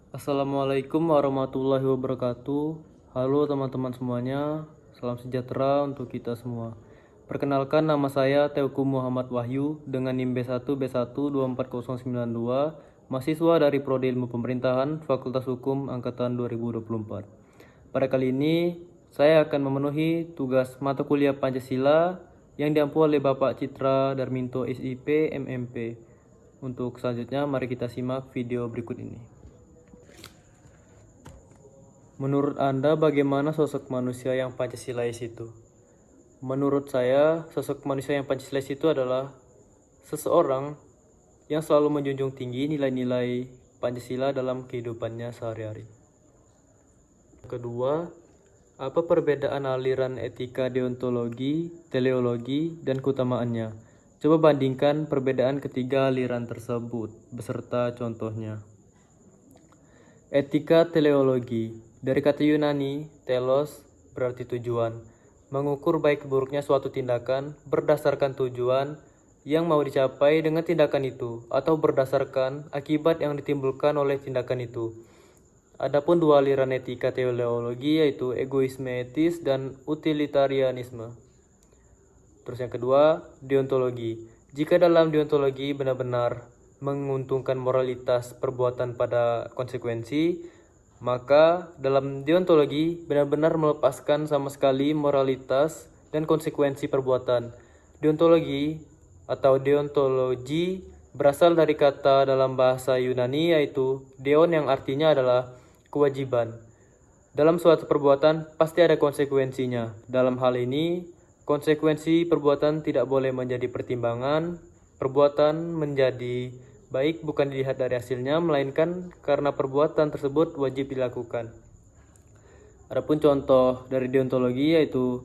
Assalamualaikum warahmatullahi wabarakatuh. Halo teman-teman semuanya, salam sejahtera untuk kita semua. Perkenalkan, nama saya Teuku Muhammad Wahyu dengan NIM B1B1240092, mahasiswa dari Prodi Ilmu Pemerintahan Fakultas Hukum Angkatan 2024. Pada kali ini, saya akan memenuhi tugas mata kuliah Pancasila yang diampu oleh Bapak Citra Darminto SIP MMP. Untuk selanjutnya, mari kita simak video berikut ini. Menurut Anda, bagaimana sosok manusia yang Pancasilais itu? Menurut saya, sosok manusia yang Pancasilais itu adalah seseorang yang selalu menjunjung tinggi nilai-nilai Pancasila dalam kehidupannya sehari-hari. Kedua, apa perbedaan aliran etika deontologi, teleologi, dan keutamaannya? Coba bandingkan perbedaan ketiga aliran tersebut, beserta contohnya. Etika teleologi. Dari kata Yunani, telos berarti tujuan. Mengukur baik buruknya suatu tindakan berdasarkan tujuan yang mau dicapai dengan tindakan itu, atau berdasarkan akibat yang ditimbulkan oleh tindakan itu. Adapun dua aliran etika teleologi yaitu egoisme etis dan utilitarianisme. Terus yang kedua, deontologi. Jika dalam deontologi benar-benar menguntungkan moralitas perbuatan pada konsekuensi, maka dalam deontologi benar-benar melepaskan sama sekali moralitas dan konsekuensi perbuatan. Deontologi atau deontologi berasal dari kata dalam bahasa Yunani yaitu deon yang artinya adalah kewajiban. Dalam suatu perbuatan pasti ada konsekuensinya. Dalam hal ini, konsekuensi perbuatan tidak boleh menjadi pertimbangan. Perbuatan menjadi baik bukan dilihat dari hasilnya, melainkan karena perbuatan tersebut wajib dilakukan. Adapun contoh dari deontologi yaitu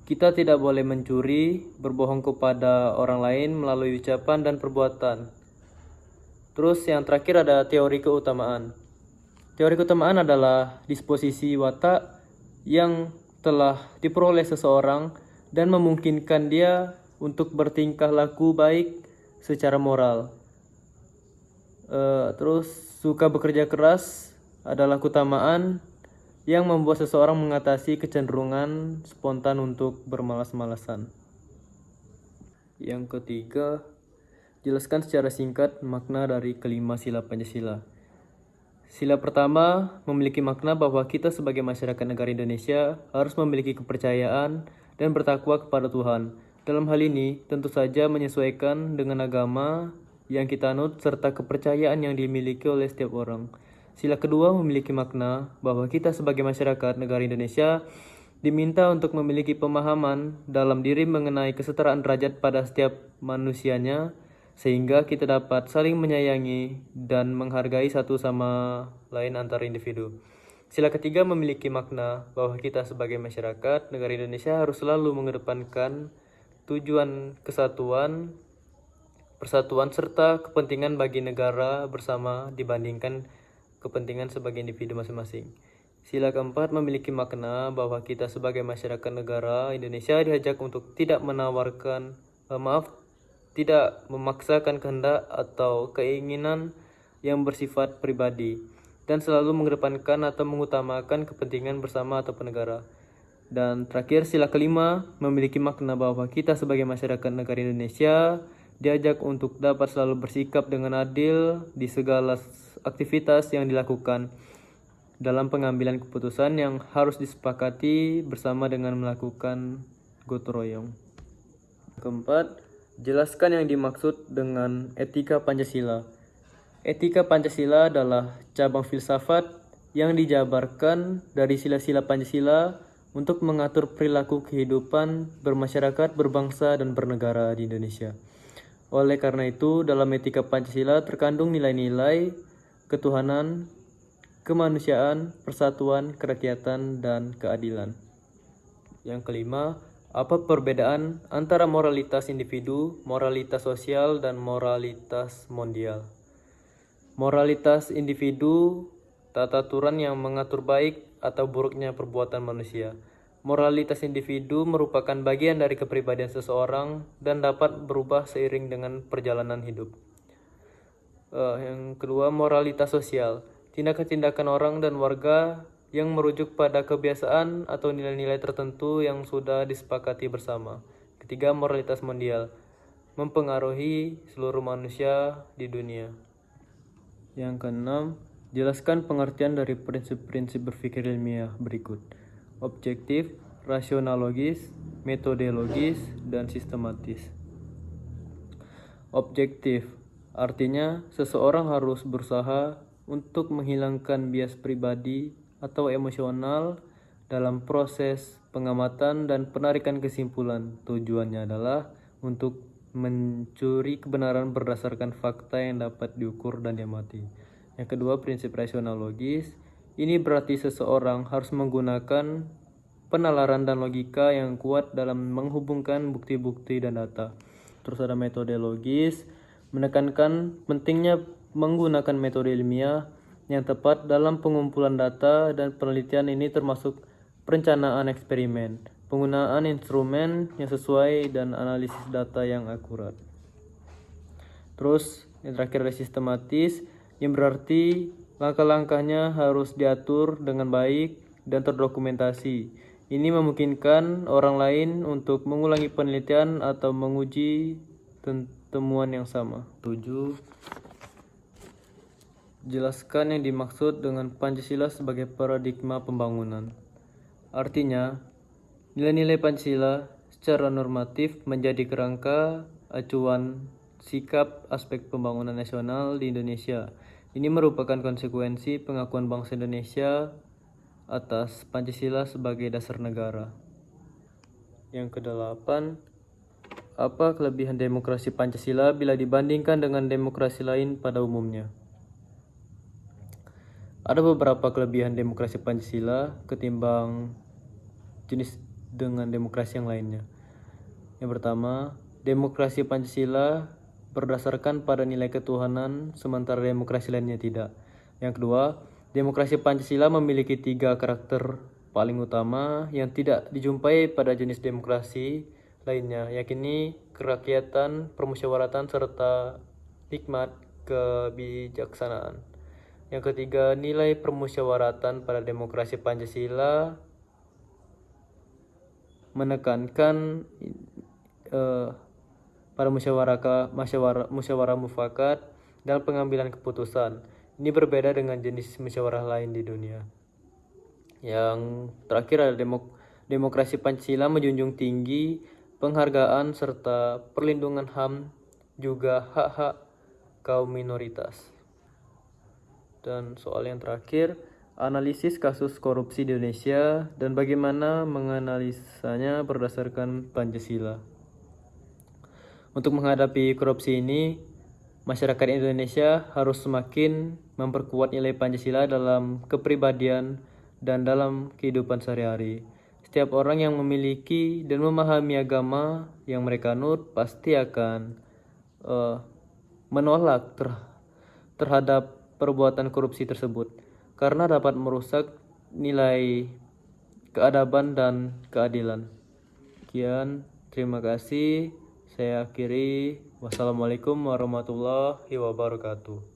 kita tidak boleh mencuri, berbohong kepada orang lain melalui ucapan dan perbuatan. Terus yang terakhir ada teori keutamaan. Teori keutamaan adalah disposisi watak yang telah diperoleh seseorang dan memungkinkan dia untuk bertingkah laku baik secara moral. Terus suka bekerja keras adalah keutamaan yang membuat seseorang mengatasi kecenderungan spontan untuk bermalas-malasan. Yang ketiga, jelaskan secara singkat makna dari kelima sila Pancasila. Sila pertama memiliki makna bahwa kita sebagai masyarakat negara Indonesia harus memiliki kepercayaan dan bertakwa kepada Tuhan. Dalam hal ini, tentu saja menyesuaikan dengan agama yang kita anut serta kepercayaan yang dimiliki oleh setiap orang. Sila kedua memiliki makna bahwa kita sebagai masyarakat negara Indonesia diminta untuk memiliki pemahaman dalam diri mengenai kesetaraan derajat pada setiap manusianya, sehingga kita dapat saling menyayangi dan menghargai satu sama lain antar individu. Sila ketiga memiliki makna bahwa kita sebagai masyarakat negara Indonesia harus selalu mengedepankan tujuan kesatuan, persatuan serta kepentingan bagi negara bersama dibandingkan kepentingan sebagai individu masing-masing. Sila keempat memiliki makna bahwa kita sebagai masyarakat negara Indonesia diajak untuk tidak tidak memaksakan kehendak atau keinginan yang bersifat pribadi dan selalu mengedepankan atau mengutamakan kepentingan bersama atau negara. Dan terakhir, sila kelima memiliki makna bahwa kita sebagai masyarakat negara Indonesia diajak untuk dapat selalu bersikap dengan adil di segala aktivitas yang dilakukan dalam pengambilan keputusan yang harus disepakati bersama dengan melakukan gotong royong. Keempat, jelaskan yang dimaksud dengan etika Pancasila. Etika Pancasila adalah cabang filsafat yang dijabarkan dari sila-sila Pancasila untuk mengatur perilaku kehidupan bermasyarakat, berbangsa, dan bernegara di Indonesia. Oleh karena itu, dalam etika Pancasila terkandung nilai-nilai ketuhanan, kemanusiaan, persatuan, kerakyatan, dan keadilan. Yang kelima, apa perbedaan antara moralitas individu, moralitas sosial, dan moralitas mondial? Moralitas individu, tata aturan yang mengatur baik atau buruknya perbuatan manusia. Moralitas individu merupakan bagian dari kepribadian seseorang dan dapat berubah seiring dengan perjalanan hidup. Yang kedua, moralitas sosial. tindakan-tindakan orang dan warga yang merujuk pada kebiasaan atau nilai-nilai tertentu yang sudah disepakati bersama. Ketiga, moralitas mondial mempengaruhi seluruh manusia di dunia. Yang keenam, jelaskan pengertian dari prinsip-prinsip berpikir ilmiah berikut: objektif, rasionalogis, metodologis, dan sistematis. Objektif artinya seseorang harus berusaha untuk menghilangkan bias pribadi atau emosional dalam proses pengamatan dan penarikan kesimpulan. Tujuannya adalah untuk mencuri kebenaran berdasarkan fakta yang dapat diukur dan diamati. Yang kedua, prinsip rasionalogis. Ini berarti seseorang harus menggunakan penalaran dan logika yang kuat dalam menghubungkan bukti-bukti dan data. Terus ada metodologis, menekankan pentingnya menggunakan metode ilmiah yang tepat dalam pengumpulan data dan penelitian. Ini termasuk perencanaan eksperimen, penggunaan instrumen yang sesuai, dan analisis data yang akurat. Terus yang terakhir ada sistematis, yang berarti langkah-langkahnya harus diatur dengan baik dan terdokumentasi. Ini memungkinkan orang lain untuk mengulangi penelitian atau menguji temuan yang sama. 7. Jelaskan yang dimaksud dengan Pancasila sebagai paradigma pembangunan. Artinya, nilai-nilai Pancasila secara normatif menjadi kerangka acuan sikap aspek pembangunan nasional di Indonesia. Ini merupakan konsekuensi pengakuan bangsa Indonesia atas Pancasila sebagai dasar negara. Yang kedelapan, apa kelebihan demokrasi Pancasila bila dibandingkan dengan demokrasi lain pada umumnya? Ada beberapa kelebihan demokrasi Pancasila ketimbang jenis dengan demokrasi yang lainnya. Yang pertama, demokrasi Pancasila berdasarkan pada nilai ketuhanan, sementara demokrasi lainnya tidak. Yang kedua, demokrasi Pancasila memiliki 3 karakter paling utama yang tidak dijumpai pada jenis demokrasi lainnya, yakni kerakyatan, permusyawaratan, serta hikmat kebijaksanaan. Yang ketiga, nilai permusyawaratan pada demokrasi Pancasila menekankan pada musyawarah mufakat dalam pengambilan keputusan. Ini berbeda dengan jenis musyawarah lain di dunia. Yang terakhir ada demokrasi Pancasila menjunjung tinggi penghargaan serta perlindungan HAM, juga hak-hak kaum minoritas. Dan soal yang terakhir, analisis kasus korupsi di Indonesia dan bagaimana menganalisanya berdasarkan Pancasila. Untuk menghadapi korupsi ini, masyarakat Indonesia harus semakin memperkuat nilai Pancasila dalam kepribadian dan dalam kehidupan sehari-hari. Setiap orang yang memiliki dan memahami agama yang mereka anut pasti akan menolak terhadap perbuatan korupsi tersebut, karena dapat merusak nilai keadaban dan keadilan. Sekian, terima kasih. Saya akhiri. Wassalamualaikum warahmatullahi wabarakatuh.